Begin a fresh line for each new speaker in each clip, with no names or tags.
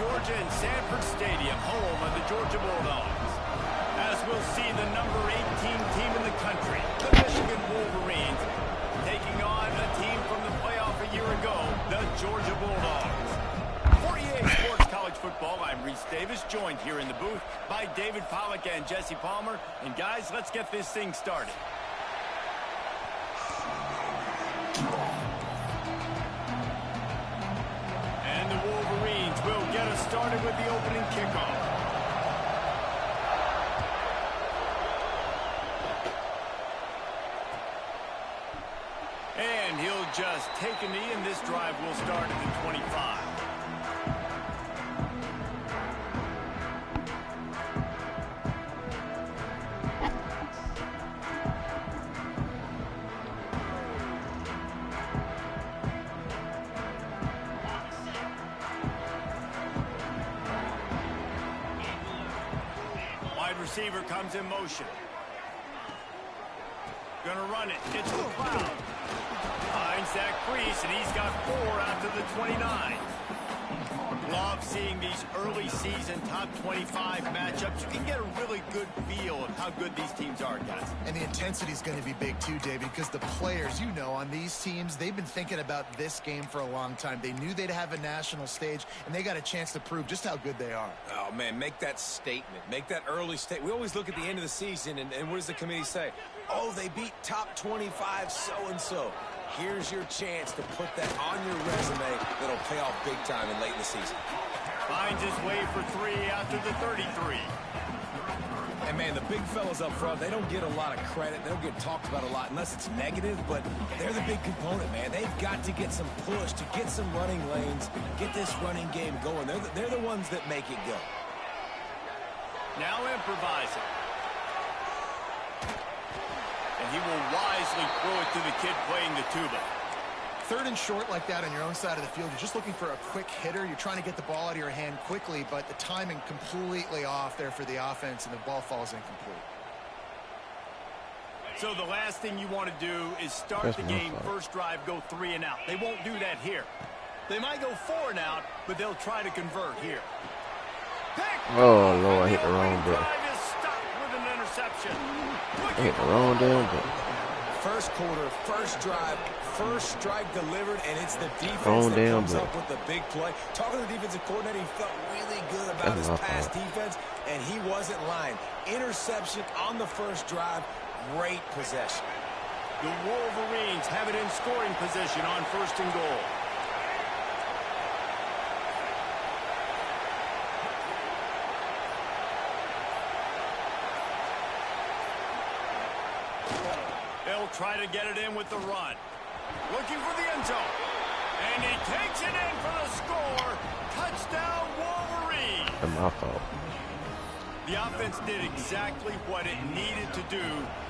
Georgia in Sanford Stadium, home of the Georgia Bulldogs. As we'll see the number 18 team in the country, the Michigan Wolverines, taking on a team from the playoff a year ago, the Georgia Bulldogs. 48 Sports College Football, I'm Reese Davis, joined here in the booth by David Pollack and Jesse Palmer. And guys, let's get this thing started. And the Wolverines will get us started with the opening kickoff. And he'll just take a knee, and this drive will start at the 25. Receiver comes in motion. Gonna run it. It's McLeod. Finds that crease, and he's got 4 out to the 29. Love seeing these early season top 25 matchups. You can get a really good feel of how good these teams are, guys.
And the intensity is going to be big too, David, because the players, you know, on these teams, they've been thinking about this game for a long time. They knew they'd have a national stage, and they got a chance to prove just how good they are.
Oh, man, make that statement. Make that early statement. We always look at the end of the season, and what does the committee say? Oh, they beat top 25 so-and-so. Here's your chance to put that on your resume that'll pay off big time and late in the season.
Finds his way for 3 after the 33.
And, man, the big fellas up front, they don't get a lot of credit. They don't get talked about a lot unless it's negative, but they're the big component, man. They've got to get some push, to get some running lanes, get this running game going. They're the ones that make it go.
Now improvising. And he will wisely throw it to the kid playing the tuba.
3rd and short like that on your own side of the field, you're just looking for a quick hitter. You're trying to get the ball out of your hand quickly, but the timing completely off there for the offense, and the ball falls incomplete.
So the last thing you want to do is start the game, first drive, go 3 and out. They won't do that here. They might go 4 and out, but they'll try to convert here.
Oh, Lord, I hit the wrong button. I hit the wrong damn button.
First quarter, first drive, first strike delivered, and it's the defense that comes up with the big play. Talking to the defensive coordinator, he felt really good about his pass defense, and he wasn't lying. Interception on the first drive, great possession.
The Wolverines have it in scoring position on 1st and goal. They'll try to get it in with the run. Looking for the end zone. And he takes it in for the score. Touchdown, Wolverine.
That's my fault.
The offense did exactly what it needed to do,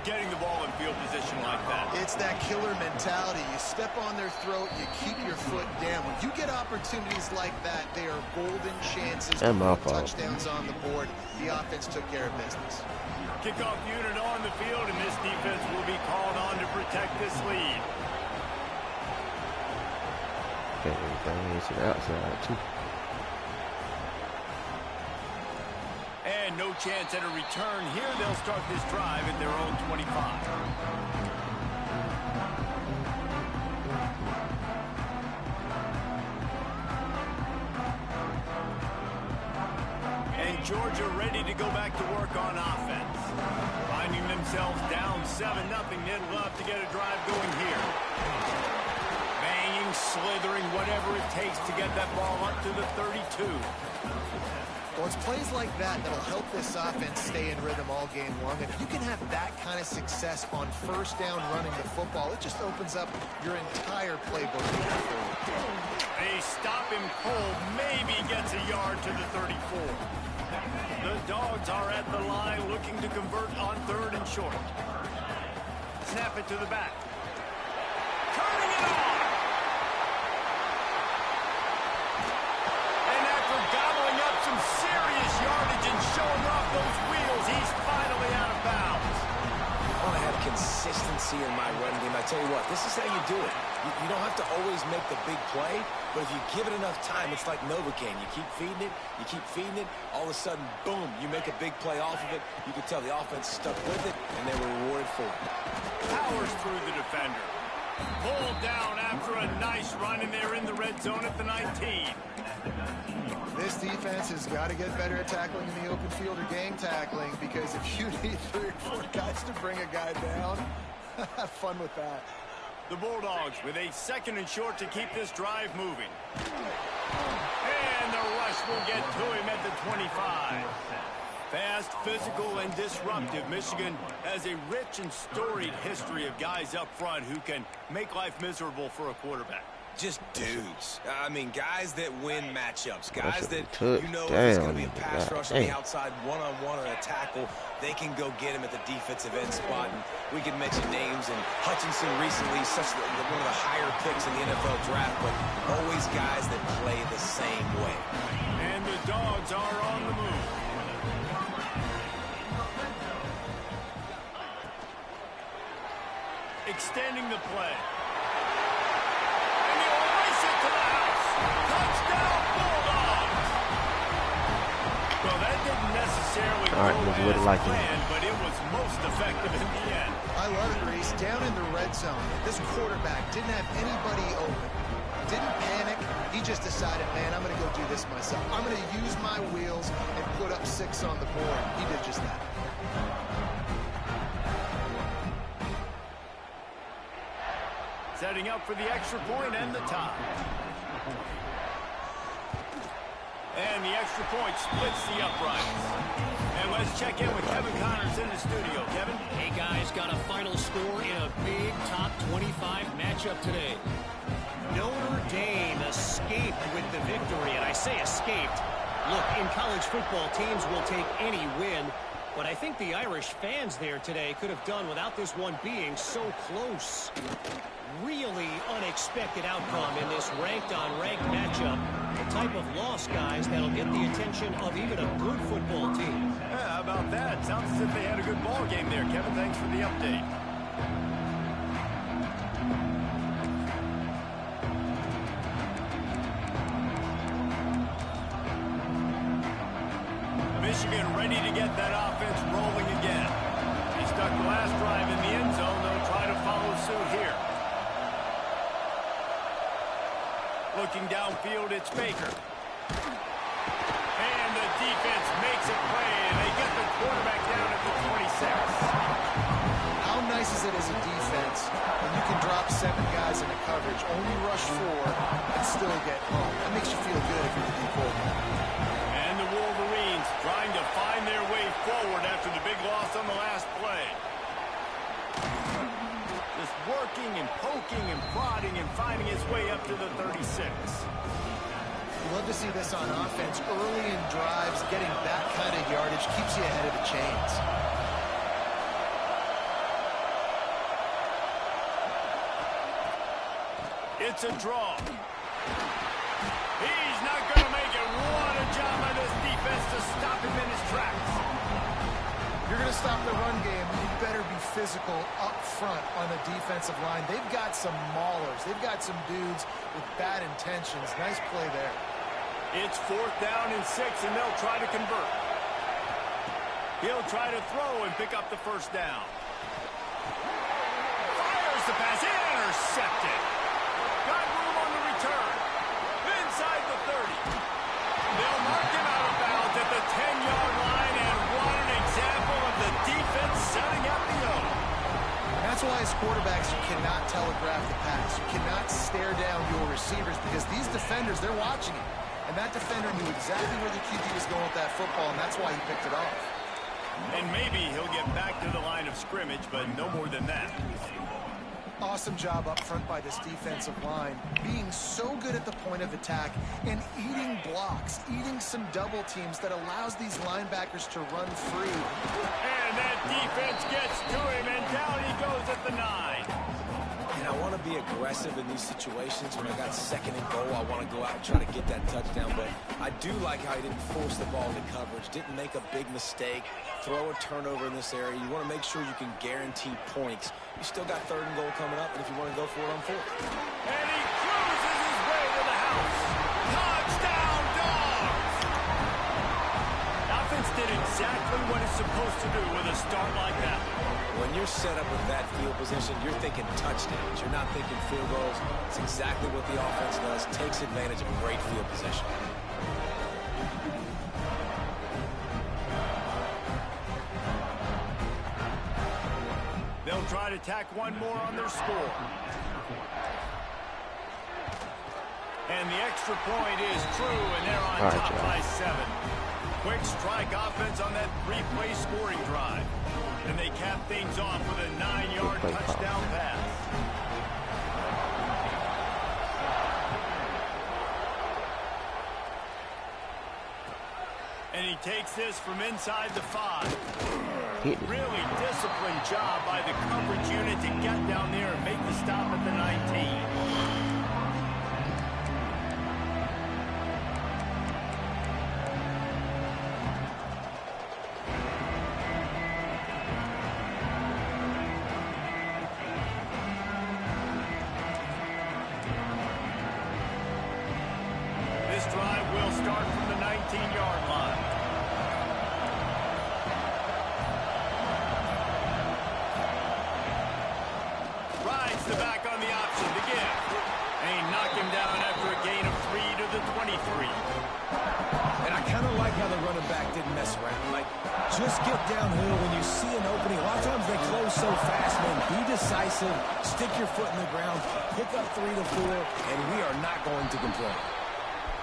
getting the ball in field position like that.
It's that killer mentality. You step on their throat, you keep your foot down. When you get opportunities like that, they are golden chances to put touchdowns on the board. The offense took care of business.
Kickoff unit on the field, and this defense will be called on to protect this lead.
Okay, everything to the outside, too.
And no chance at a return here. They'll start this drive at their own 25. And Georgia ready to go back to work on offense. Finding themselves down 7-0. They'd love to get a drive going here. Banging, slithering, whatever it takes to get that ball up to the 32.
Well, it's plays like that that'll help this offense stay in rhythm all game long. And if you can have that kind of success on 1st down running the football, it just opens up your entire playbook.
They stop him cold, maybe gets a yard to the 34. The Dogs are at the line looking to convert on 3rd and short. Snap it to the back. Turning it on. And after gobbling up some serious yardage and showing off those wheels, he's finally out of bounds.
I want to have consistency in my run game. I tell you what, this is how you do it. You don't have to always make the big play, but if you give it enough time, it's like Novocaine. You keep feeding it, all of a sudden, boom, you make a big play off of it. You can tell the offense stuck with it, and they were rewarded for it.
Powers through the defender. Pulled down after a nice run, and they're in the red zone at the 19.
This defense has got to get better at tackling in the open field or gang tackling, because if you need 3 or 4 guys to bring a guy down, have fun with that.
The Bulldogs with a 2nd and short to keep this drive moving. And the rush will get to him at the 25. Fast, physical, and disruptive. Michigan has a rich and storied history of guys up front who can make life miserable for a quarterback.
Just dudes. I mean, guys that win matchups. Guys that you know if it's going to be a pass rush on the outside, one-on-one or a tackle, they can go get him at the defensive end spot. And we can mention names, and Hutchinson recently, one of the higher picks in the NFL draft, but always guys that play the same way.
And the Dogs are on the move. Extending the play. To the house. Touchdown, Bulldogs. Well, that didn't necessarily go as planned, but it was most effective in the end.
I love it, Reese. Down in the red zone, this quarterback didn't have anybody open. Didn't panic. He just decided, man, I'm going to go do this myself. I'm going to use my wheels and put up 6 on the board. He did just that.
Setting up for the extra point and the tie. And the extra point splits the uprights. And let's check in with Kevin Connors in the studio. Kevin?
Hey, guys, got a final score in a big top 25 matchup today. Notre Dame escaped with the victory, and I say escaped. Look, in college football, teams will take any win, but I think the Irish fans there today could have done without this one being so close. Really unexpected outcome in this ranked-on-ranked matchup. The type of loss, guys, that'll get the attention of even a good football team.
Yeah, how about that? Sounds as if they had a good ball game there, Kevin. Thanks for the update. Michigan ready to get that offense rolling again. They stuck the last drive in the end zone. They'll try to follow suit here. Looking downfield, it's Baker. And the defense makes a play, and they get the quarterback down at the 26.
How nice is it as a defense when you can drop 7 guys in a coverage, only rush 4, and still get home? That makes you feel good if you're the quarterback.
And the Wolverines trying to find their way forward after the big loss on the last play. Just working and poking and prodding and finding his way up to the 36.
Love to see this on offense. Early in drives, getting that kind of yardage keeps you ahead of the chains.
It's a draw. He's not going to make it. What a job by this defense to stop him in his tracks.
You're going to stop the run game, you better be physical up front on the defensive line. They've got some maulers. They've got some dudes with bad intentions. Nice play there.
It's 4th down and 6, and they'll try to convert. He'll try to throw and pick up the 1st down. Fires the pass. Intercepted. Got room on the return. Inside the 30. They'll mark him out of bounds at the 10-yard line, and what an example of the defense setting up the O.
That's why as quarterbacks you cannot telegraph the pass. You cannot stare down your receivers, because these defenders, they're watching it. And that defender knew exactly where the QB was going with that football, and that's why he picked it off.
And maybe he'll get back to the line of scrimmage, but no more than that.
Awesome job up front by this defensive line, being so good at the point of attack and eating blocks, eating some double teams that allows these linebackers to run free.
And that defense gets to him, and down he goes at the 9.
And
I want to be aggressive in these situations. When I got second and goal, I want to go out and try to get that touchdown. But I do like how he didn't force the ball into coverage, didn't make a big mistake, throw a turnover in this area. You want to make sure you can guarantee points. You still got third and goal coming up, and if you want to go for it on fourth.
And he cruises his way to the house. Touchdown, Dogs! Offense did exactly what it's supposed to do with a start like that.
When you're set up with that field position, you're thinking touchdowns. You're not thinking field goals. It's exactly what the offense does. Takes advantage of a great field position.
They'll try to tack one more on their score. And the extra point is true, and they're on top by 7. Quick strike offense on that 3-play scoring drive. And they cap things off with a 9-yard touchdown pass. And he takes this from inside the 5. Really disciplined job by the coverage unit to get down there and make the stop at the 19. Drive will start from the 19-yard line. Rides the back on the option to give. And he knocked him down after a gain of 3 to the 23.
And I kind of like how the running back didn't mess around. Like, just get downhill when you see an opening. A lot of times they close so fast, man. Be decisive, stick your foot in the ground, pick up 3 to 4, and we are not going to complain.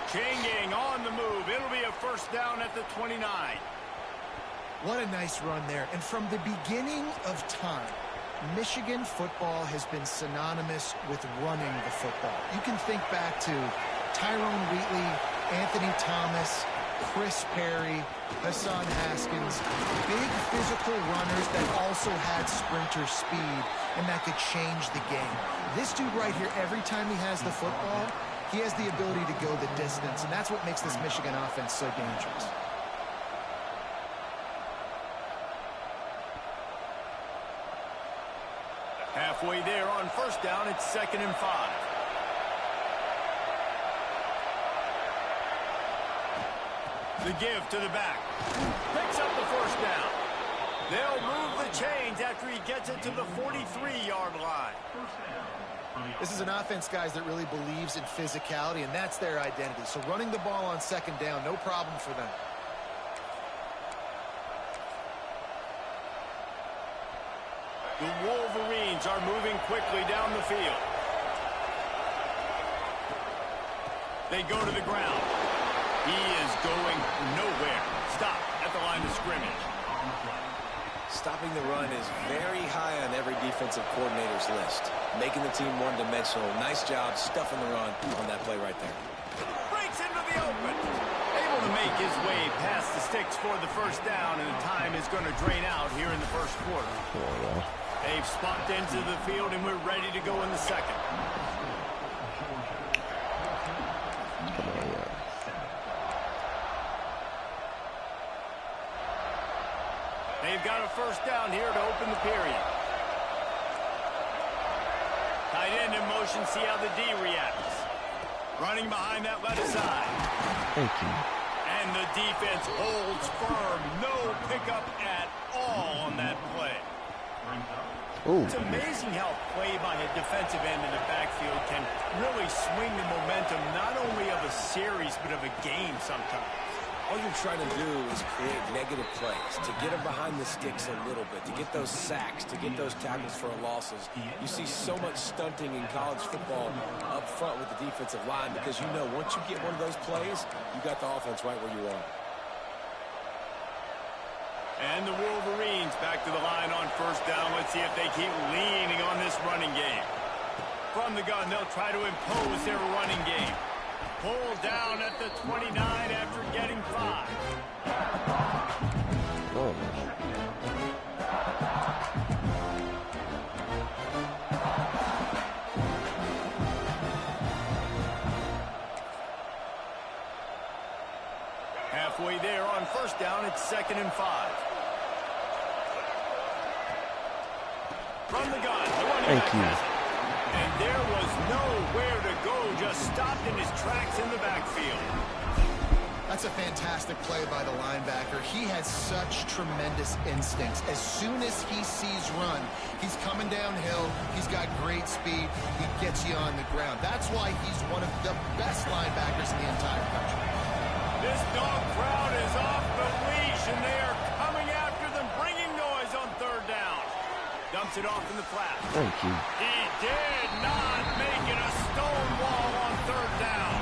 Changing on the move. It'll be a first down at the 29.
What a nice run there. And from the beginning of time, Michigan football has been synonymous with running the football. You can think back to Tyrone Wheatley, Anthony Thomas, Chris Perry, Hassan Haskins. Big physical runners that also had sprinter speed and that could change the game. This dude right here, every time he has the football, he has the ability to go the distance, and that's what makes this Michigan offense so dangerous.
Halfway there on first down, it's 2nd and 5. The give to the back. Picks up the first down. They'll move the chains after he gets it to the 43-yard line.
This is an offense, guys, that really believes in physicality, and that's their identity. So running the ball on second down, no problem for them.
The Wolverines are moving quickly down the field. They go to the ground. He is going nowhere. Stop at the line of scrimmage.
Stopping the run is very high on every defensive coordinator's list. Making the team one-dimensional. Nice job stuffing the run on that play right there.
Breaks into the open. Able to make his way past the sticks for the first down, and the time is going to drain out here in the first quarter. They've spotted into the field, and we're ready to go in the second. They've got a first down here to open the period. Tight end in motion, see how the D reacts. Running behind that left side.
Thank you.
And the defense holds firm. No pickup at all on that play.
Ooh.
It's amazing how play by a defensive end in the backfield can really swing the momentum not only of a series but of a game sometimes.
All you're trying to do is create negative plays, to get them behind the sticks a little bit, to get those sacks, to get those tackles for losses. You see so much stunting in college football up front with the defensive line because you know once you get one of those plays, you got the offense right where you want.
And the Wolverines back to the line on first down. Let's see if they keep leaning on this running game. From the gun, they'll try to impose their running game. Pulled down at the 29 after getting 5.
Oh.
Halfway there on first down, it's 2nd and 5. From the gun, the running back has it. And there was nowhere to go, just stopped in his tracks in the backfield.
That's a fantastic play by the linebacker. He has such tremendous instincts. As soon as he sees run, he's coming downhill. He's got great speed. He gets you on the ground. That's why he's one of the best linebackers in the entire country.
This dog crowd is off the leash, and they are coming after them, bringing noise on 3rd down. Dumps it off in the flat.
Thank you.
He did not make it a stone wall on 3rd down.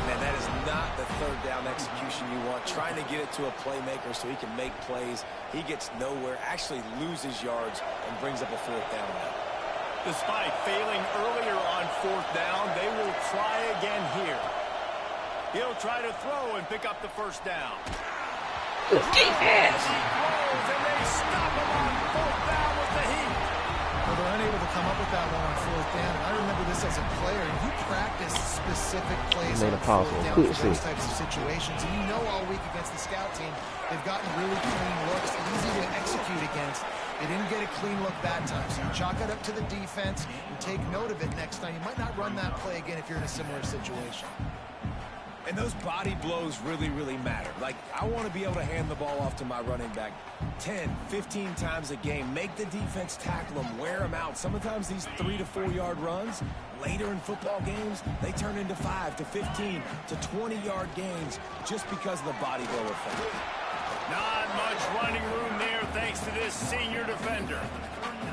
Man, that is not the 3rd down execution you want. Trying to get it to a playmaker so he can make plays. He gets nowhere, actually loses yards, and brings up a 4th down now.
Despite failing earlier on 4th down, they will try again here. He'll try to throw and pick up the 1st down.
Good defense.
He throws, and they stop him on 4th down with the heat.
Well, they're unable to come up with that one on 4th down. I remember this as a player. You practice specific plays on 4th down for those types of situations. And you know all week against the scout team, they've gotten really clean looks, easy to execute against. They didn't get a clean look that time. So you chalk it up to the defense and take note of it next time. You might not run that play again if you're in a similar situation.
And those body blows really, really matter. Like, I want to be able to hand the ball off to my running back 10, 15 times a game. Make the defense tackle them, wear them out. Sometimes these 3 to 4 yard runs, later in football games, they turn into 5 to 15 to 20 yard gains just because of the body blow effect.
Not much running room there thanks to this senior defender.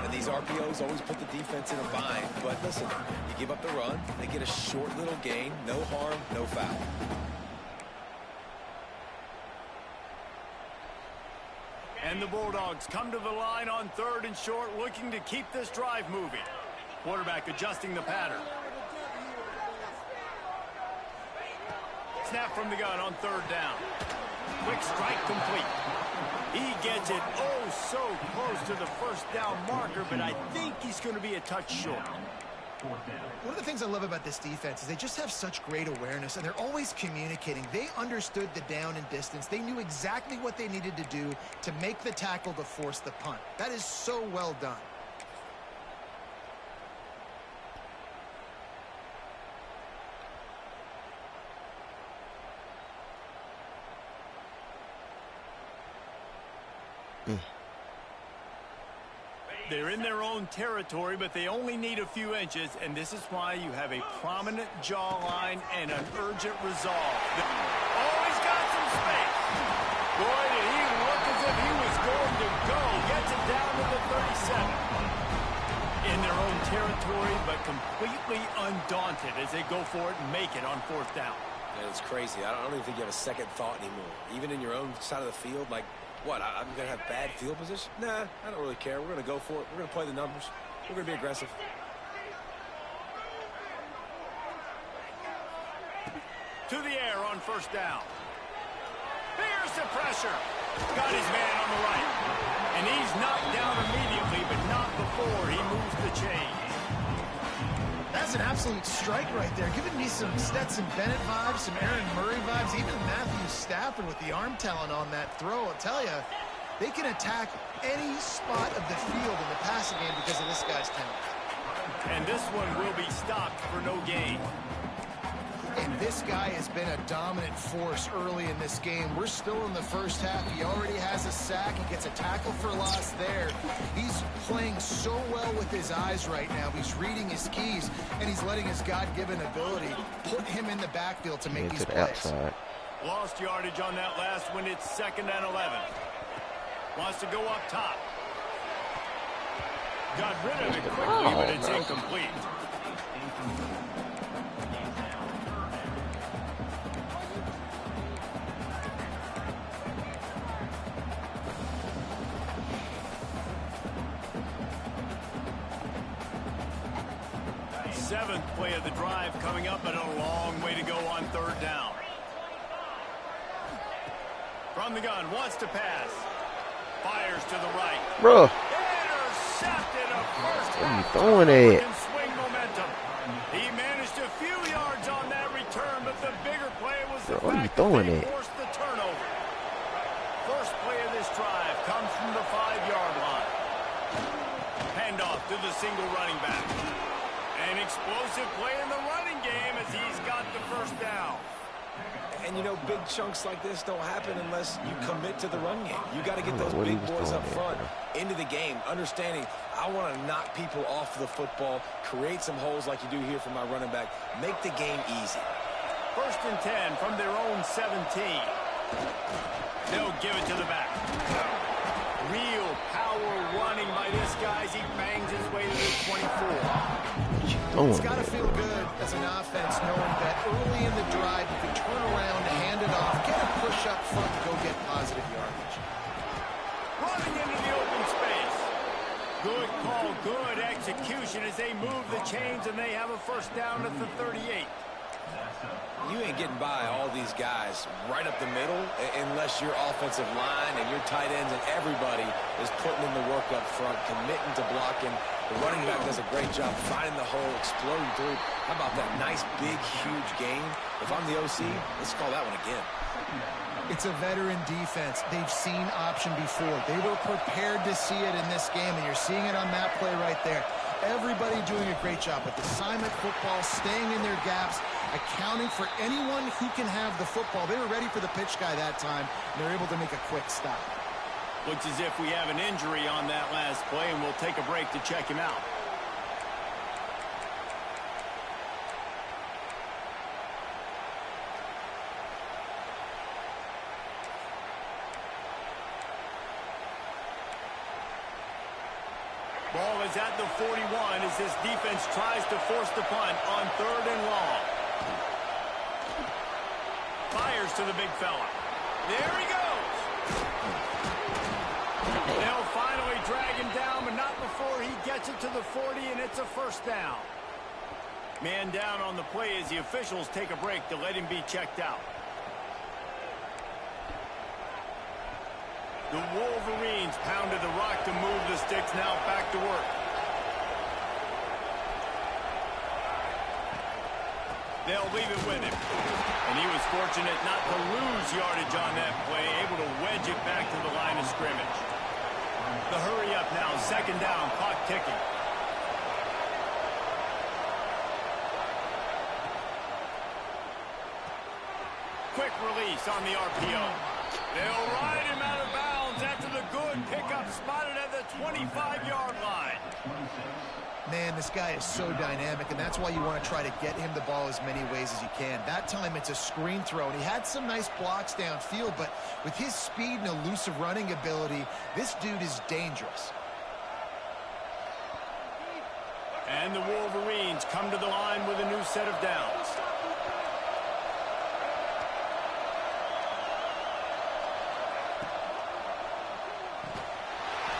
And these RPOs always put the defense in a bind. But listen, you give up the run, they get a short little gain, no harm, no foul.
And the Bulldogs come to the line on 3rd and short, looking to keep this drive moving. Quarterback adjusting the pattern. Snap from the gun on 3rd down. Quick strike complete. He gets it oh so close to the 1st down marker, but I think he's going to be a touch short.
One of the things I love about this defense is they just have such great awareness, and they're always communicating. They understood the down and distance. They knew exactly what they needed to do to make the tackle to force the punt. That is so well done.
They're in their own territory, but they only need a few inches, and this is why you have a prominent jawline and an urgent resolve. Oh, he's got some space. Boy, did he look as if he was going to go. Gets it down to the 37. In their own territory, but completely undaunted as they go for it and make it on 4th down.
And it's crazy. I don't even think you have a second thought anymore. Even in your own side of the field, like, what, I'm going to have bad field position? Nah, I don't really care. We're going to go for it. We're going to play the numbers. We're going to be aggressive.
To the air on 1st down. Here's the pressure. Got his man on the right. And he's knocked down immediately, but not before he moves the chains.
That's an absolute strike right there. Giving me some Stetson Bennett vibes, some Aaron Murray vibes, even Matthew Stafford with the arm talent on that throw. I'll tell you, they can attack any spot of the field in the passing game because of this guy's talent.
And this one will be stopped for no gain.
And this guy has been a dominant force early in this game. We're still in the 1st half. He already has a sack. He gets a tackle for loss there. He's playing so well with his eyes right now. He's reading his keys, and he's letting his God-given ability put him in the backfield to make these plays.
Outside.
Lost yardage on that last one. It's 2nd and 11. Wants to go up top. Got rid of it quickly, but it's incomplete. Seventh play of the drive coming up, but a long way to go on 3rd down. From the gun, wants to pass. Fires to the right.
Bro.
Intercepted a first
What are you
half
throwing at?
and swing momentum. He managed a few yards on that return, but The bigger play was the
Bro,
fact that they forced the turnover. First play of this drive comes from the 5-yard line. Handoff to the single running back. An explosive play in the running game as he's got the first down.
And, you know, big chunks like this don't happen unless you commit to the run game. You got to get those big boys up front into the game, understanding I want to knock people off the football, create some holes like you do here for my running back, make the game easy.
1st and 10 from their own 17. They'll give it to the back. Real power running by this guy as he bangs his way to the 24.
It's got to feel good as an offense knowing that early in the drive you can turn around, hand it off, get a push up front, and go get positive yardage.
Running into the open space. Good call, good execution as they move the chains and they have a first down at the 38.
You ain't getting by all these guys right up the middle unless your offensive line and your tight ends and everybody is putting in the work up front, committing to blocking. The running back does a great job finding the hole, exploding through. How about that nice, big, huge gain? If I'm the OC, let's call that one again.
It's a veteran defense. They've seen option before. They were prepared to see it in this game, and you're seeing it on that play right there. Everybody doing a great job with assignment football, staying in their gaps, accounting for anyone who can have the football. They were ready for the pitch guy that time, and they're able to make a quick stop.
Looks as if we have an injury on that last play, and we'll take a break to check him out. Ball is at the 41 as this defense tries to force the punt on 3rd and long. Fires to the big fella. There he goes. They'll finally drag him down, but not before he gets it to the 40, and it's a first down. Man down on the play as the officials take a break to let him be checked out. The Wolverines pounded the rock to move the sticks, now back to work. They'll leave it with him. And he was fortunate not to lose yardage on that play, able to wedge it back to the line of scrimmage. The hurry up now, 2nd down, clock ticking. Quick release on the RPO. They'll ride him out of bounds after the good pickup spotted at the 25-yard line.
Man, this guy is so dynamic, and that's why you want to try to get him the ball as many ways as you can. That time it's a screen throw, and he had some nice blocks downfield, but with his speed and elusive running ability, this dude is dangerous.
And the Wolverines come to the line with a new set of downs.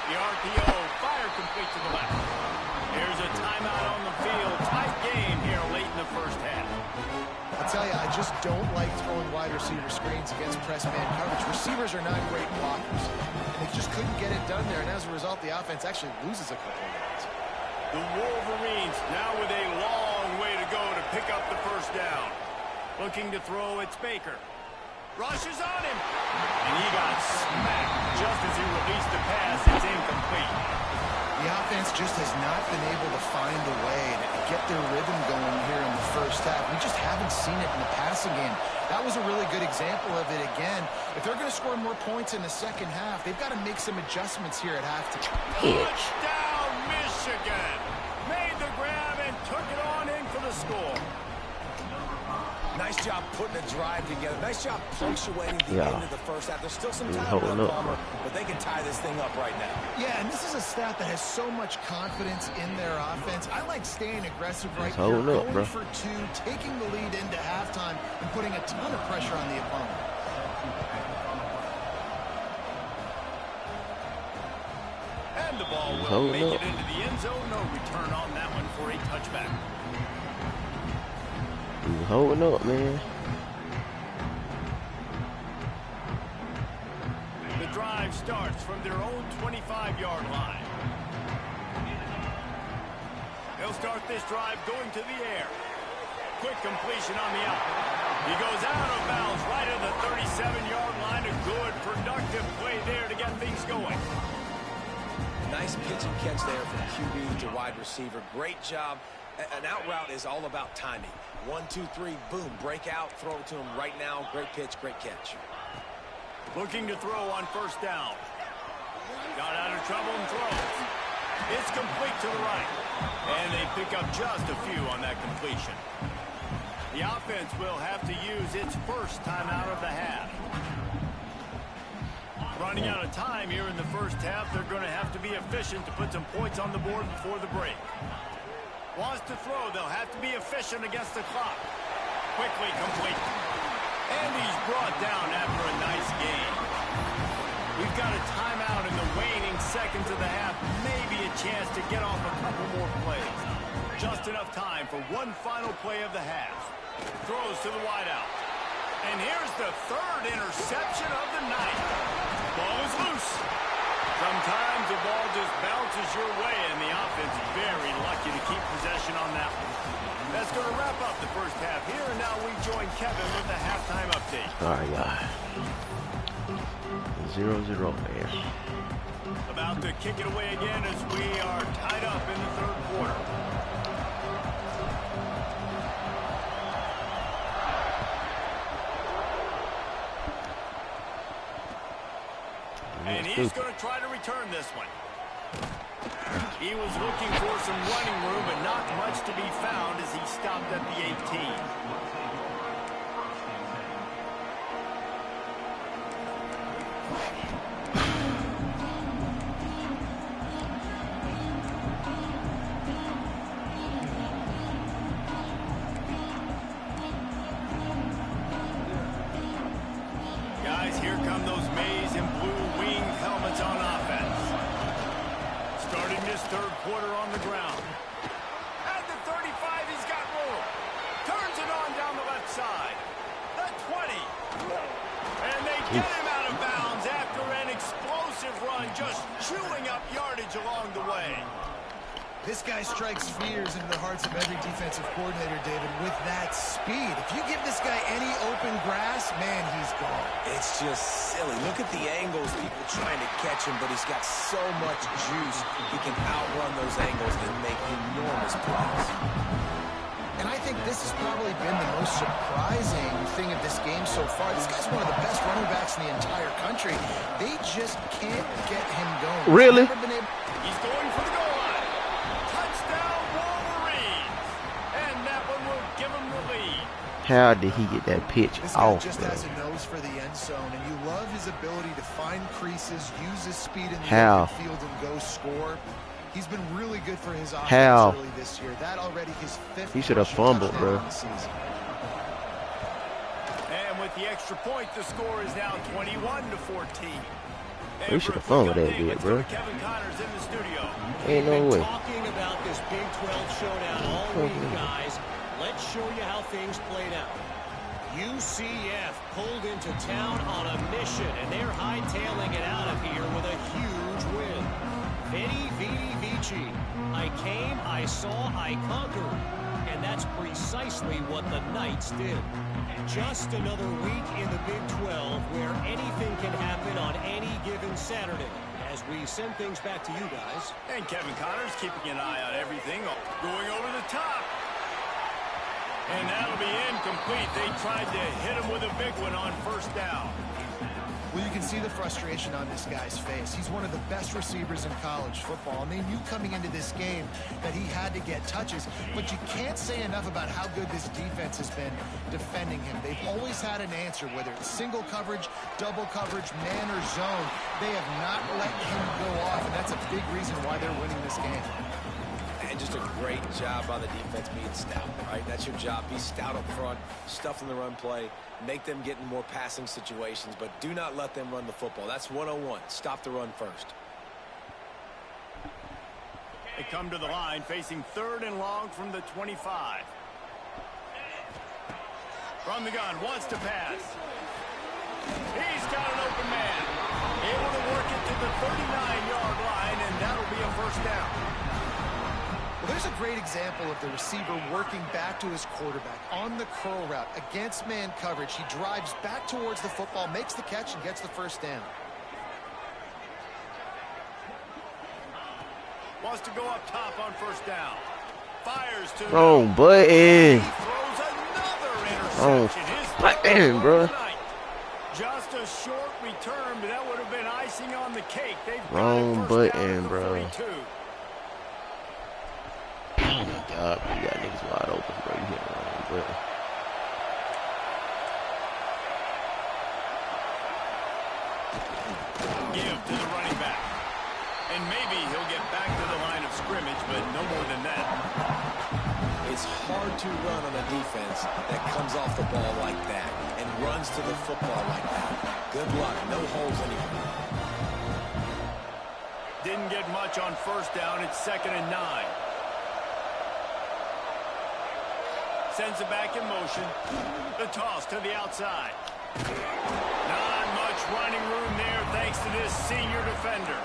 The RPO, fire complete to the left. Here's a timeout on the field. Tight game here late in the first half.
I'll tell you, I just don't like throwing wide receiver screens against press man coverage. Receivers are not great blockers, and they just couldn't get it done there, and as a result, the offense actually loses a couple of yards.
The Wolverines now with a long way to go to pick up the first down. Looking to throw, it's Baker. Rushes on him, and he got smacked just as he released the pass. It's incomplete.
The offense just has not been able to find a way to get their rhythm going here in the first half. We just haven't seen it in the passing game. That was a really good example of it again. If they're going to score more points in the second half, they've got to make some adjustments here at halftime.
Touchdown, Michigan! Made the grab and took it on in for the score.
Nice job putting a drive together. Nice job punctuating the end of the first half. There's still some time left, Palmer, but they can tie this thing up right now.
Yeah, and this is a staff that has so much confidence in their offense. I like staying aggressive right here, going for 2, taking the lead into halftime, and putting a ton of pressure on the opponent.
And the ball will make it into the end zone. No return on that one for a touchback.
He's holding up, man.
The drive starts from their own 25-yard line. They'll start this drive going to the air. Quick completion on the out. He goes out of bounds right at the 37-yard line. A good, productive play there to get things going.
Nice pitch and catch there from QB to wide receiver. Great job. An out route is all about timing. 1, 2, 3, boom, break out, throw it to him right now. Great pitch, great catch.
Looking to throw on first down. Got out of trouble and throws. It's complete to the right. And they pick up just a few on that completion. The offense will have to use its first timeout of the half. Running out of time here in the first half. They're going to have to be efficient to put some points on the board before the break. Wants to throw. They'll have to be efficient against the clock. Quickly complete. And he's brought down after a nice gain. We've got a timeout in the waning seconds of the half. Maybe a chance to get off a couple more plays. Just enough time for one final play of the half. Throws to the wideout. And here's the third interception of the night. Ball is loose. Sometimes the ball just bounces your way, and the offense is very lucky to keep possession on that one. That's going to wrap up the first half here, and now we join Kevin with the halftime update.
All right, y'all. 0-0 there.
About to kick it away again as we are tied up in the third quarter. And he's going to try to return this one. He was looking for some running room, but not much to be found as he stopped at the 18. Guys, here come those maize and blue winged helmets on offense. Starting this third quarter on the ground. At the 35, he's got room. Turns it on down the left side. The 20. And they get him out of bounds after an explosive run, just chewing up yardage along the way.
This guy strikes fears into the hearts of every defensive coordinator, David, with that speed. If you give this guy any open grass, man, he's gone.
It's just silly. Look at the angles, people trying to catch him, but he's got so much juice. He can outrun those angles and make enormous plays.
And I think this has probably been the most surprising thing of this game so far. This guy's one of the best running backs in the entire country. They just can't get him going.
Really?
He's going for the goal line. Touchdown, Wolverines. And that one will give him the lead.
How did he get that pitch
This guy
off,
just
bro?
has a nose for the end zone, and you love his ability to find creases, use his speed in the
How?
open field, and go score. He's been really good for his offense
How?
early this year. That already his fifth.
He should have
rushing
fumbled,
touchdown
bro.
of the season.
And with the extra point, the score is now 21-14.
He should have fumbled that bit, bro.
Kevin Connors in the studio.
Ain't no
We've been
way.
talking about this Big 12 showdown all week, guys. Let's show you how things played out. UCF pulled into town on a mission, and they're hightailing it out of here with a huge win. Veni, Vidi, Vici. I came, I saw, I conquered. And that's precisely what the Knights did. Just another week in the Big 12 where anything can happen on any given Saturday. As we send things back to you guys.
And Kevin Connors keeping an eye on everything. Going over the top. And that'll be incomplete. They tried to hit him with a big one on first down.
Well, you can see the frustration on this guy's face. He's one of the best receivers in college football, and they knew coming into this game that he had to get touches, but you can't say enough about how good this defense has been defending him. They've always had an answer, whether it's single coverage, double coverage, man or zone. They have not let him go off, and that's a big reason why they're winning this game.
And just a great job by the defense being stout, right? That's your job. Be stout up front, stuff in the run play, make them get in more passing situations, but do not let them run the football. That's 101. Stop the run first.
They come to the line facing third and long from the 25. From the gun, wants to pass. He's got an open man. Able to work it to the 39-yard line, and that'll be a first down.
Well, There's a great example of the receiver working back to his quarterback on the curl route against man coverage. He drives back towards the football, makes the catch, and gets the first down.
Wants to go up top on first down. Fires to
wrong button.
He throws another
Oh,
interception.
button, bro.
Just a short return, but that would have been icing on the cake. They've
Wrong button, bro.
42.
Oh my God, bro, you got niggas wide open, bro. You hit the wrong button.
Give to the running back. And maybe he'll get back to the line of scrimmage, but no more than that.
It's hard to run on a defense that comes off the ball like that and runs to the football like that. Good luck. No holes anywhere.
Didn't get much on first down. It's 2nd and 9. Sends it back in motion. The toss to the outside. Not much running room there thanks to this senior defender.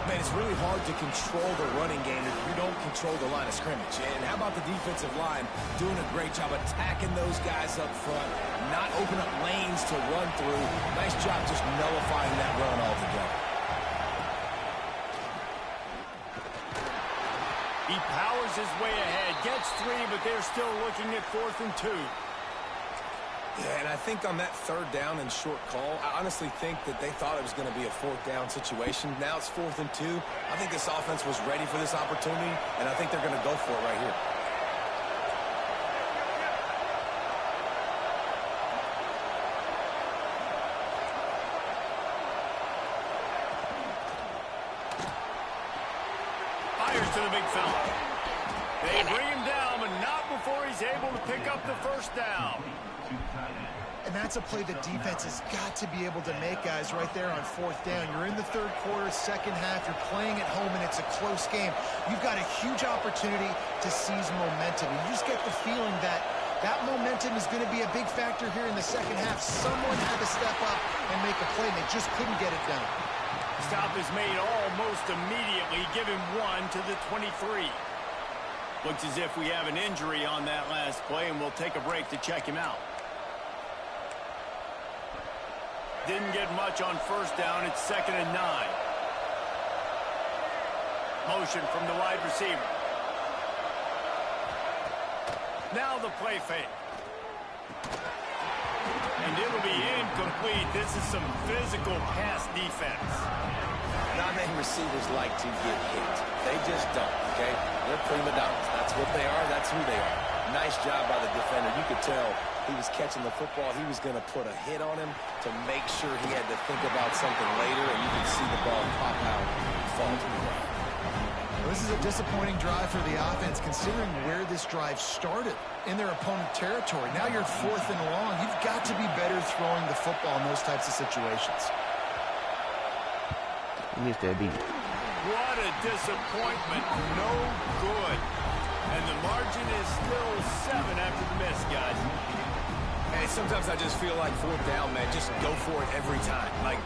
Man, it's really hard to control the running game if you don't control the line of scrimmage. And how about the defensive line doing a great job attacking those guys up front, not open up lanes to run through. Nice job just nullifying that run altogether.
He powers his way ahead, gets 3, but they're still looking at 4th and 2.
Yeah, and I think on that 3rd down and short call, I honestly think that they thought it was going to be a 4th down situation. Now it's 4th and 2. I think this offense was ready for this opportunity, and I think they're going to go for it right here.
Fires to the big fella. They bring him down, but not before he's able to pick up the first down.
And that's a play the defense has got to be able to make, guys, right there on 4th down. You're in the 3rd quarter, 2nd half. You're playing at home, and it's a close game. You've got a huge opportunity to seize momentum. You just get the feeling that that momentum is going to be a big factor here in the 2nd half. Someone had to step up and make a play, and they just couldn't get it done.
Stop is made almost immediately. Give him 1 to the 23. Looks as if we have an injury on that last play, and we'll take a break to check him out. Didn't get much on first down. It's 2nd and 9. Motion from the wide receiver. Now the play fake. And it'll be incomplete. This is some physical pass defense.
Not many receivers like to get hit. They just don't, okay? They're prima donnas. That's what they are. That's who they are. Nice job by the defender. You could tell he was catching the football. He was going to put a hit on him to make sure he had to think about something later, and you could see the ball pop out and fall to the ground.
Well, this is a disappointing drive for the offense, considering where this drive started in their opponent territory. Now you're 4th and long. You've got to be better throwing the football in those types of situations.
You missed that beat.
What a disappointment. No good. And the margin is still 7 after the miss, guys.
Hey, sometimes I just feel like 4th down, man. Just go for it every time. Like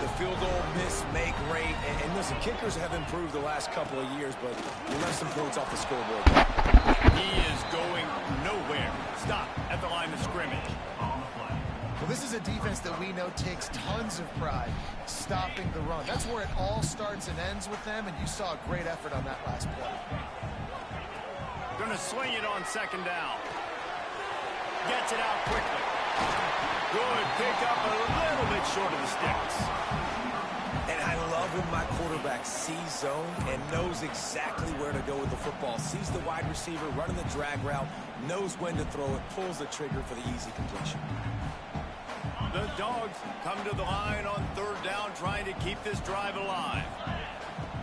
the field goal miss, make rate. And listen, kickers have improved the last couple of years, but you left some points off the scoreboard.
He is going nowhere. Stop at the line of scrimmage.
Well, this is a defense that we know takes tons of pride stopping the run. That's where it all starts and ends with them, and you saw a great effort on that last play.
Going to swing it on 2nd down. Gets it out quickly. Good pick up, a little bit short of the sticks.
And I love when my quarterback sees zone and knows exactly where to go with the football. Sees the wide receiver running the drag route, knows when to throw it, pulls the trigger for the easy completion.
The Dogs come to the line on 3rd down, trying to keep this drive alive.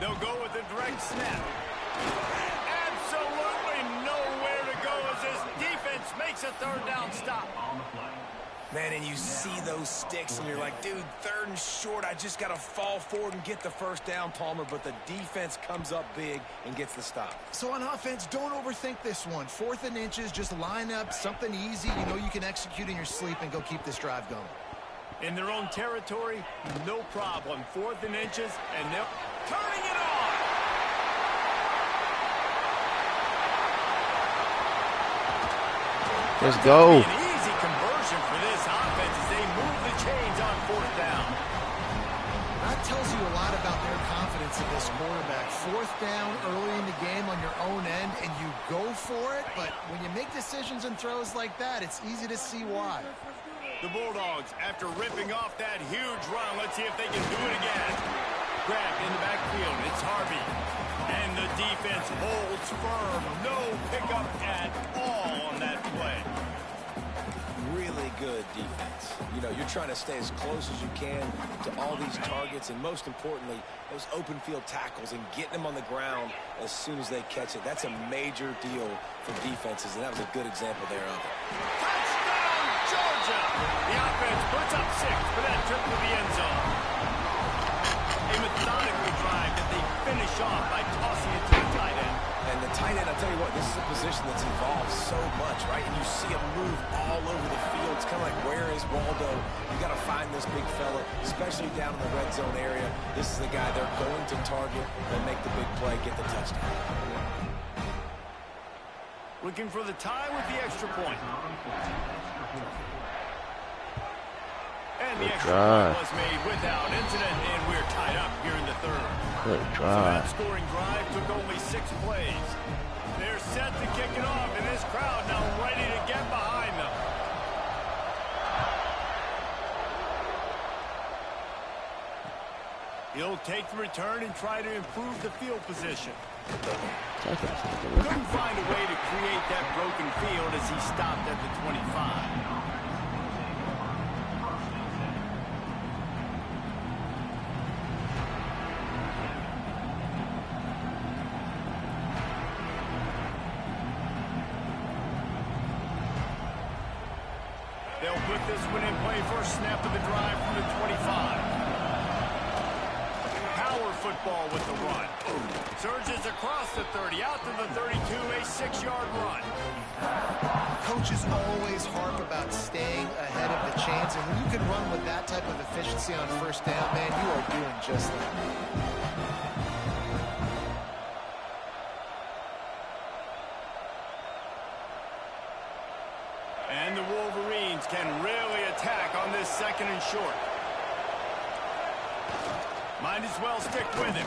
They'll go with a direct snap. Absolutely nowhere to go as this defense makes a 3rd down stop.
Man, and you see those sticks, and you're like, dude, 3rd and short, I just got to fall forward and get the first down, Palmer, but the defense comes up big and gets the stop.
So on offense, don't overthink this one. 4th and inches, just line up something easy you know you can execute in your sleep and go keep this drive going.
In their own territory, no problem. 4th and inches, and they're turning it on.
Let's go.
An easy conversion for this offense as they move the chains on 4th down.
That tells you a lot about their confidence in this quarterback. 4th down early in the game on your own end, and you go for it. But when you make decisions and throws like that, it's easy to see why.
The Bulldogs, after ripping off that huge run, let's see if they can do it again. Grabbed in the backfield, it's Harvey. And the defense holds firm. No pickup at all on that play.
Really good defense. You know, you're trying to stay as close as you can to all these targets, and most importantly, those open field tackles and getting them on the ground as soon as they catch it. That's a major deal for defenses, and that was a good example there of it.
Touchdown, Georgia! The offense puts up 6 for that trip to the end zone. A methodical drive that they finish off by tossing it to the tight end.
And the tight end, I'll tell you what, this is a position that's evolved so much, right? And you see him move all over the field. It's kind of like, where is Waldo? You got to find this big fella, especially down in the red zone area. This is the guy they're going to target and make the big play, get the touchdown.
Looking for the tie with the extra point. And the extra point was made without incident, and we're tied up here in the 3rd.
Good
So
drive.
that scoring drive took only 6 plays. They're set to kick it off, and this crowd now ready to get behind them. He'll take the return and try to improve the field position. Couldn't find a way to create that broken field as he stopped at the 25. They'll put this one in play first snap of the drive from the 25. Power football with the run. Surges across the 30, out to the 32, a 6-yard run.
Coaches always harp about staying ahead of the chains, and when you can run with that type of efficiency on 1st down, man, you are doing just that.
And the Wolverines can really attack on this 2nd and short. Might as well stick with him.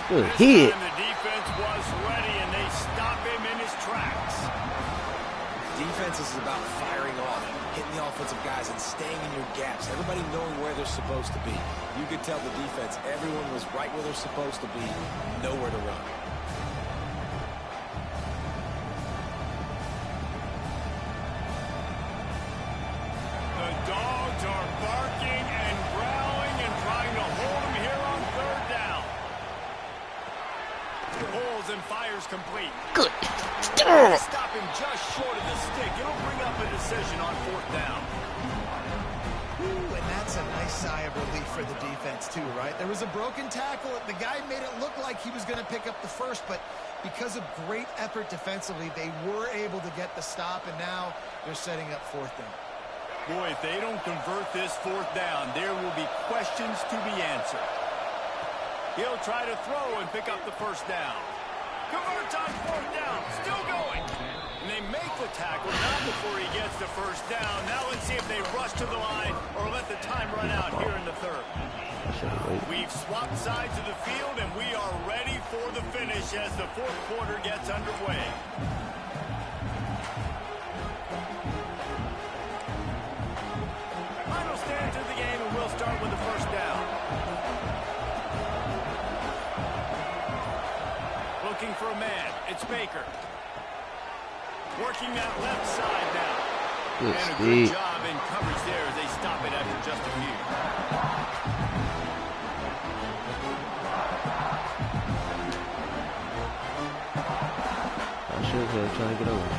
Good
This
hit.
time the defense was ready, and they stop him in his tracks.
Defense is about firing off, hitting the offensive guys, and staying in your gaps. Everybody knowing where they're supposed to be. You could tell the defense, everyone was right where they're supposed to be, nowhere to run.
The dogs are barking and growling and trying to hold him here on 3rd down. Pulls and fires complete.
Good.
Stop him just short of the stick. It'll bring up a decision on 4th down.
Ooh, and that's a nice sigh of relief for the defense too, right? There was a broken tackle. The guy made it look like he was going to pick up the first, but because of great effort defensively, they were able to get the stop, and now they're setting up 4th down.
Boy, if they don't convert this 4th down, there will be questions to be answered. He'll try to throw and pick up the 1st down. Converts on 4th down, still going. And they make the tackle, not before he gets the 1st down. Now let's see if they rush to the line or let the time run out here in the 3rd. We've swapped sides of the field, and we are ready for the finish as the 4th quarter gets underway. Final stand to the game, and we'll start with the 1st down. Looking for a man. It's Baker. Working that left side now.
Good
and a
speed.
good job in coverage there as they stop it after just a few.
I should have trying to get over.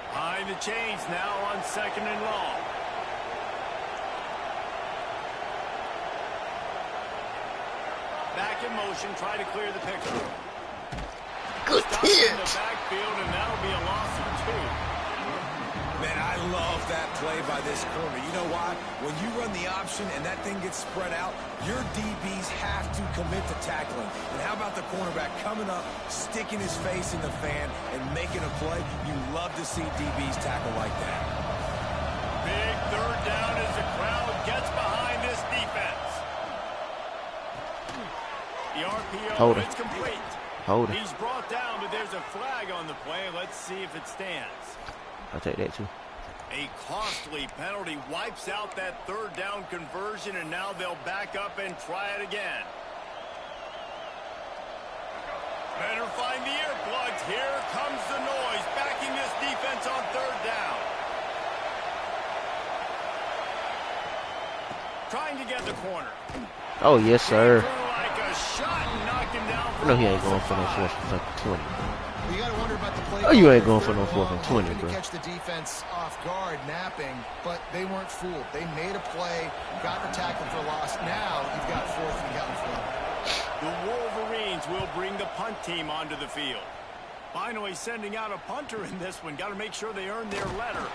Behind the chains now on 2nd and long. Back in motion, try to clear the picture.
Good
Stop
hit.
in the backfield, and that'll be a loss of 2.
Man, I love that play by this corner. You know why? When you run the option and that thing gets spread out, your DBs have to commit to tackling. And how about the cornerback coming up, sticking his face in the fan, and making a play? You love to see DBs tackle like that.
Big third down as the crowd gets behind this defense. The RPO is complete.
Hold it.
He's brought down, but there's a flag on the play. Let's see if it stands.
I'll take that too.
A costly penalty wipes out that third down conversion, and now they'll back up and try it again. Better find the earplugs. Here comes the noise, backing this defense on third down. Trying to get the corner.
Oh, yes, sir.
Like a shot and knocked him down.
I know he ain't going for no 4th and 20.
You got to wonder about the play.
Oh, you ain't going for no 4th and 20, bro.
To catch the defense off guard, napping, but they weren't fooled. They made a play, got the tackle for loss. Now you've got 4th and got in front.
The Wolverines will bring the punt team onto the field. Finally sending out a punter in this one. Got to make sure they earn their letter.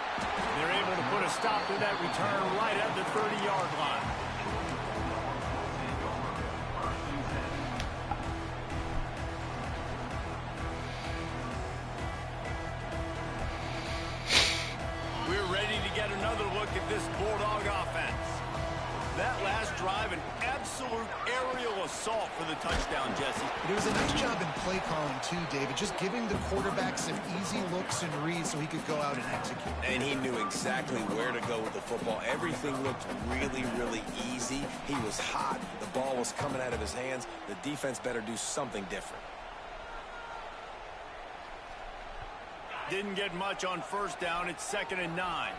They're able to put a stop to that return right at the 30-yard line. We're ready to get another look at this Bulldog offense. That last drive, an absolute aerial assault for the touchdown, Jesse.
It was a nice job in play calling, too, David, just giving the quarterback some easy looks and reads so he could go out and execute.
And he knew exactly where to go with the football. Everything looked really, really easy. He was hot. The ball was coming out of his hands. The defense better do something different.
Didn't get much on first down. It's 2nd and 9.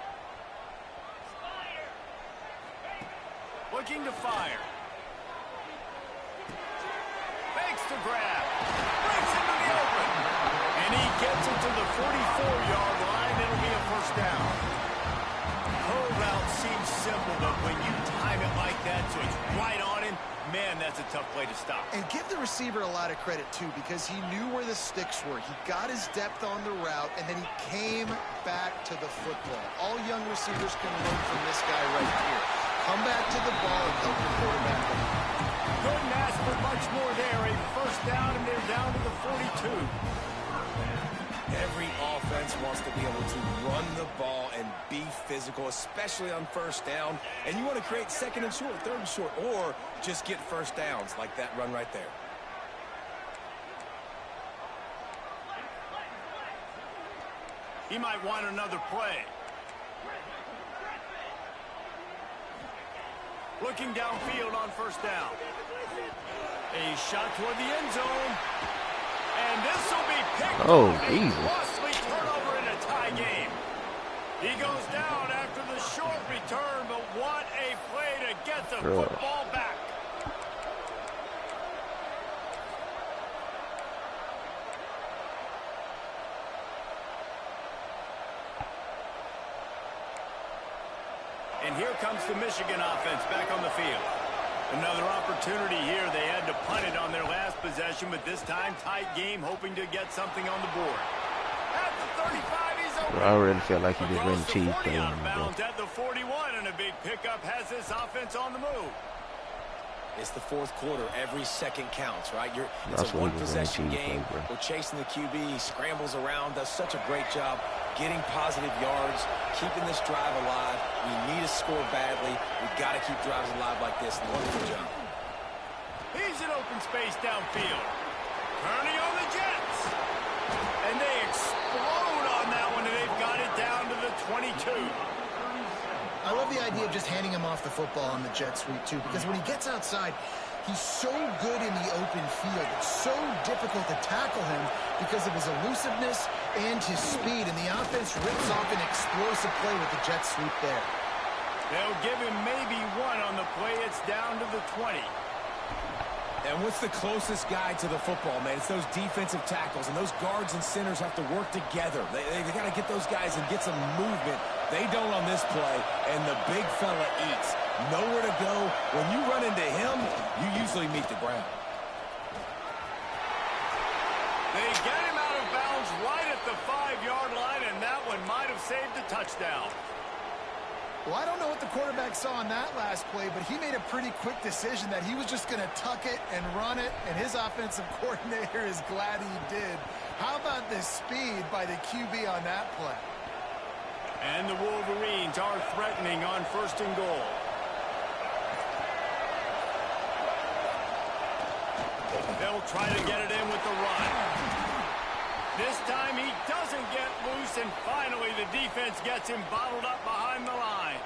Looking to fire. Fakes to grab. Breaks into the open. And he gets it to the 44-yard line. It'll be a first down. Her route seems simple, but when you time it like that so it's right on him, man, that's a tough play to stop.
And give the receiver a lot of credit, too, because he knew where the sticks were. He got his depth on the route, and then he came back to the football. All young receivers can learn from this guy right here. Come back to the ball and help your quarterback.
Couldn't ask for much more there. A first down, and they're down to the 42.
Every offense wants to be able to run the ball and be physical, especially on first down. And you want to create 2nd and short, 3rd and short, or just get first downs like that run right there.
He might want another play. Looking downfield on first down. A shot toward the end zone. And this will be picked up.
Oh,
A
Jesus.
costly turnover in a tie game. He goes down after the short return, but what a play to get the football back. And here comes the Michigan offense back on the field. Another opportunity here. They had to punt it on their last possession, but this time tight game, hoping to get something on the board. At the 35, he's over.
I already felt like he just ran the cheese play
out
on
of
me, bro.
bounds at the 41, and a big pickup has this offense on the move.
It's the 4th quarter. Every second counts, right? It's
That's
a
what he was
one-possession
running
game.
cheese, bro.
We're chasing the QB. He scrambles around, does such a great job getting positive yards, keeping this drive alive. We need to score badly. We've got to keep drives alive like this. Wonderful job.
He's in open space downfield. Turning on the Jets. And they explode on that one, and they've got it down to the 22.
I love the idea of just handing him off the football on the jet sweep, too, because when he gets outside, he's so good in the open field. It's so difficult to tackle him because of his elusiveness and his speed, and the offense rips off an explosive play with the jet sweep there.
They'll give him maybe one on the play. It's down to the 20.
And what's the closest guy to the football, man? It's those defensive tackles, and those guards and centers have to work together. They got to get those guys and get some movement. They don't on this play, and the big fella eats. Nowhere to go. When you run into him, you usually meet the ground.
They get him out of bounds right at the 5-yard line, and that one might have saved the touchdown.
Well, I don't know what the quarterback saw on that last play, but he made a pretty quick decision that he was just going to tuck it and run it, and his offensive coordinator is glad he did. How about the speed by the QB on that play?
And the Wolverines are threatening on 1st and goal. They'll try to get it in with the run. This time he doesn't get loose, and finally the defense gets him bottled up behind the line.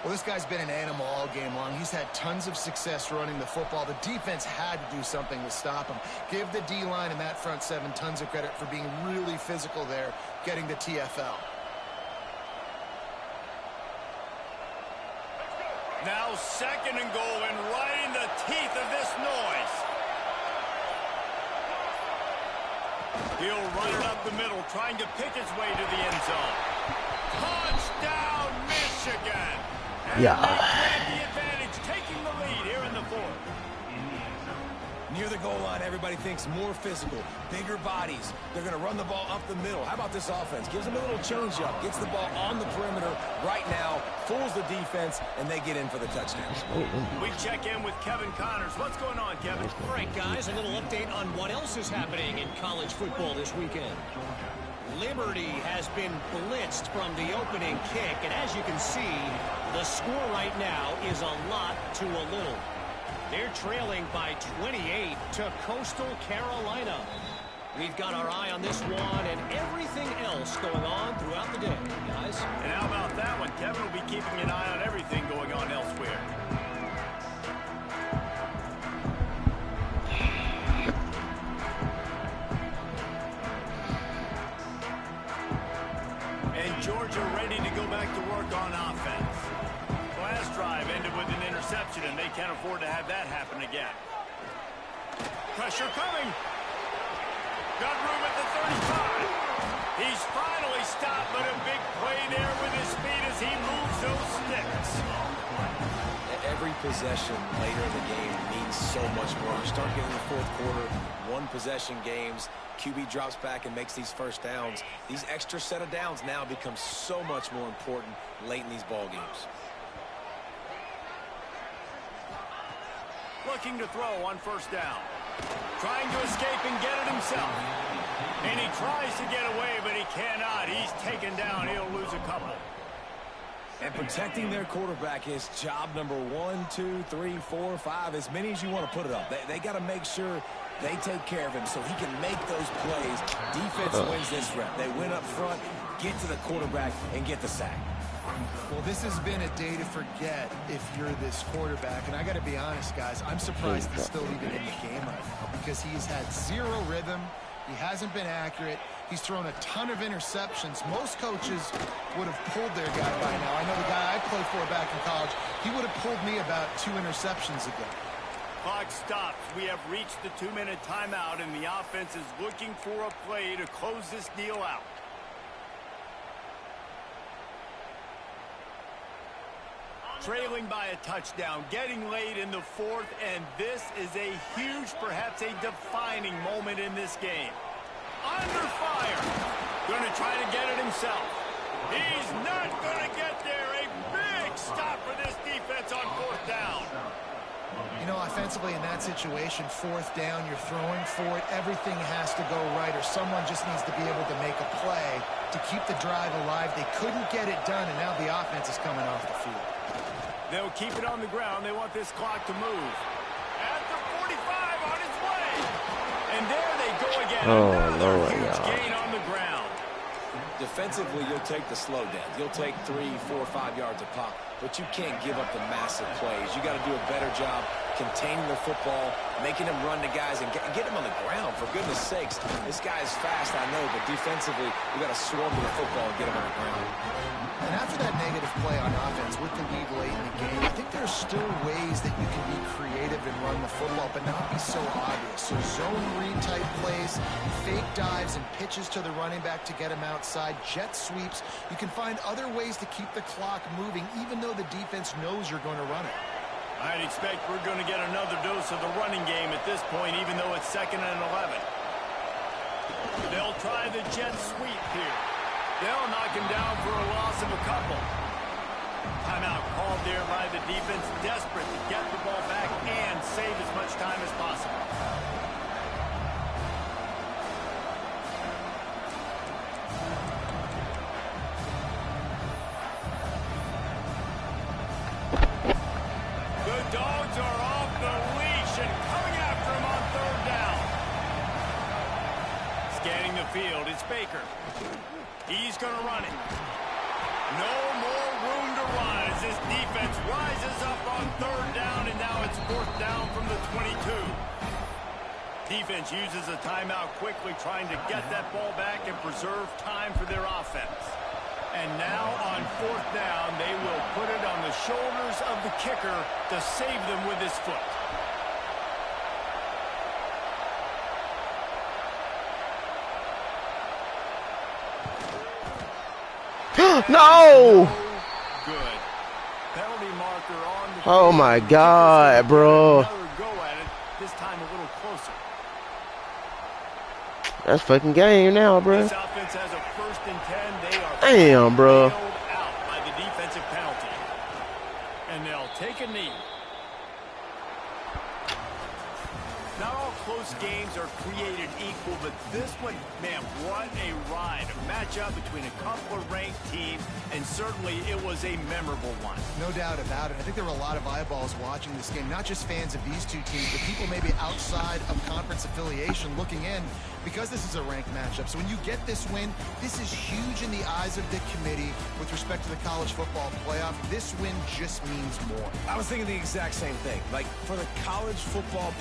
Well, this guy's been an animal all game long. He's had tons of success running the football. The defense had to do something to stop him. Give the D-line and that front seven tons of credit for being really physical there, getting the TFL.
Now 2nd and goal, and right in the teeth of this noise. He'll run it up the middle, trying to pick his way to the end zone. Touchdown, Michigan! And they grab the advantage, taking the lead here in the 4th.
Near the goal line, everybody thinks more physical, bigger bodies. They're going to run the ball up the middle. How about this offense? Gives them a little change-up, gets the ball on the perimeter right now, fools the defense, and they get in for the touchdown.
We check in with Kevin Connors. What's going on, Kevin?
All right, guys, a little update on what else is happening in college football this weekend. Liberty has been blitzed from the opening kick, and as you can see, the score right now is a lot to a little. They're trailing by 28 to Coastal Carolina. We've got our eye on this one and everything else going on throughout the day, guys.
And how about that one? Kevin will be keeping an eye on everything going on elsewhere. And Georgia ready to go back to work on offense. Last drive ended with an interception, and they can't afford to have that happen again. Pressure coming. Got room at the 35. He's finally stopped, but a big play there with his speed as he moves those sticks.
Every possession later in the game means so much more. You start getting the 4th quarter, one-possession games. QB drops back and makes these first downs. These extra set of downs now become so much more important late in these ball games.
Looking to throw on 1st down. Trying to escape and get it himself. And he tries to get away, but he cannot. He's taken down. He'll lose a couple.
And protecting their quarterback is job number 1, 2, 3, 4, 5, as many as you want to put it up. They got to make sure they take care of him so he can make those plays. Defense wins this rep. They win up front, get to the quarterback, and get the sack.
Well, this has been a day to forget if you're this quarterback. And I got to be honest, guys, I'm surprised he's still even in the game right now because he's had zero rhythm. He hasn't been accurate. He's thrown a ton of interceptions. Most coaches would have pulled their guy by now. I know the guy I played for back in college, he would have pulled me about 2 interceptions ago.
Clock stops. We have reached the 2-minute timeout, and the offense is looking for a play to close this deal out. Trailing by a touchdown, getting late in the 4th, and this is a huge, perhaps a defining moment in this game. Under fire. Going to try to get it himself. He's not going to get there. A big stop for this defense on 4th down.
You know, offensively in that situation, 4th down, you're throwing for it. Everything has to go right, or someone just needs to be able to make a play to keep the drive alive. They couldn't get it done, and now the offense is coming off the field.
They'll keep it on the ground. They want this clock to move. At the 45 on its way. And there they go again. Another huge gain on the ground.
Defensively, you'll take the slow down. You'll take 3, 4, 5 yards a pop, but you can't give up the massive plays. You got to do a better job containing the football, making them run to guys, and get them on the ground. For goodness sakes, this guy is fast, I know, but defensively, you got to swarm to the football and get him on the ground.
And after that negative play on offense with the lead late in the game, I think there's still ways that you can be creative and run the football, but not be so obvious. So zone read type plays, fake dives and pitches to the running back to get him outside, jet sweeps. You can find other ways to keep the clock moving, even though the defense knows you're going to run it.
I'd expect we're going to get another dose of the running game at this point, even though it's 2nd and 11. They'll try the jet sweep here. They'll knock him down for a loss of a couple. Timeout called there by the defense, desperate to get the ball back and save as much time as possible. The Dogs are off the leash and coming after him on third down. Scanning the field, it's Baker. He's going to run it. No more room to run as this defense rises up on third down, and now it's fourth down from the 22. Defense uses a timeout quickly, trying to get that ball back and preserve time for their offense. And now on fourth down, they will put it on the shoulders of the kicker to save them with his foot.
No!
Good. Penalty marker on the
Oh my God, bro.
Another go at it, this time a little closer.
That's fucking game now, bro.
This offense has a 1st and 10. They are
Damn, bro.
bailed out by the defensive penalty. And they'll take a knee. Not all close games are created equal, but this one, man, what a ride. A matchup between a couple of ranked teams, and certainly it was a memorable one.
No doubt about it. I think there were a lot of eyeballs watching this game, not just fans of these two teams, but people maybe outside of conference affiliation looking in, because this is a ranked matchup. So when you get this win, this is huge in the eyes of the committee with respect to the college football playoff. This win just means more.
I was thinking the exact same thing. Like, for the college football